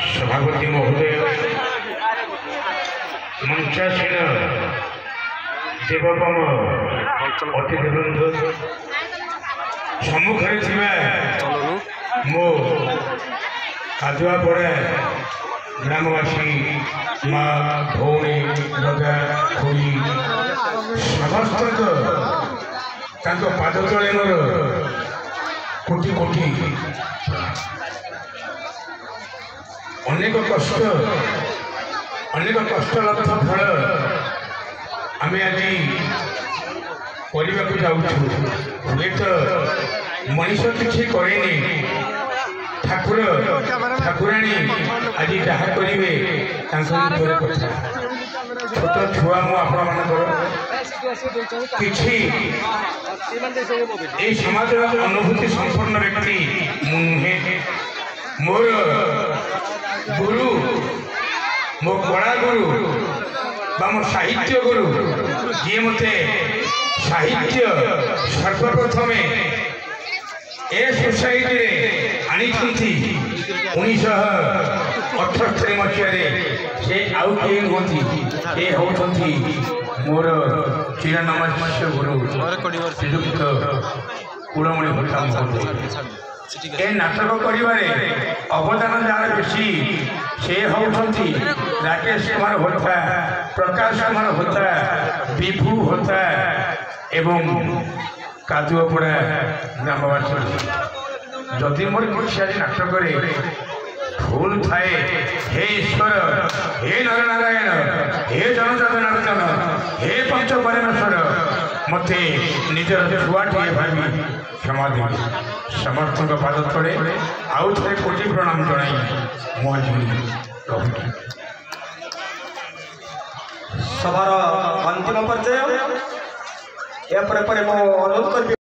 सभापति महोदय मंचासीन देवपम अतिथिवृंद सम्मुखें मो कादुआपड़ा ग्रामवासी माँ भौणी दादा खुड़ी समस्त पाद तले मोर कोटि कोटि अनेक कष्टलब्ध फल आम आज करने जाऊँ हुए तो मनीष किसी करे ठाकुर ठाकुराणी आज जहाँ करेंगे छोट छुआ मुझे समाज अनुभूति संपन्न व्यक्ति मुहे मोर गुरु मो कला गुरु मो साहित्य गुरु जी मते साहित्य सर्वप्रथम ए सोसाइटी आनी 1978 मसीह से आउ किए नुहति ये होती मोर चिरनमस्य गुरु श्रीयुक्त कुलमणि भट्टा ए नाटक करिबारे अवदान जार बेसी से होती राकेश कुमार होता प्रकाश कुमार होता विभू होता एवं कादुआपड़ा ग्रामवासी जदि मोर कुछ आज नाटक भूल थाए हे ईश्वर हे नर नारायण हे जनजात नारायण हे पंच परमेश्वर मते निजर छुआटे भावी क्षमा देवी समर्थ पाद तले आउ थे कोटि प्रणाम जनाई सभार अंतिम पर्याय अनुरोध कर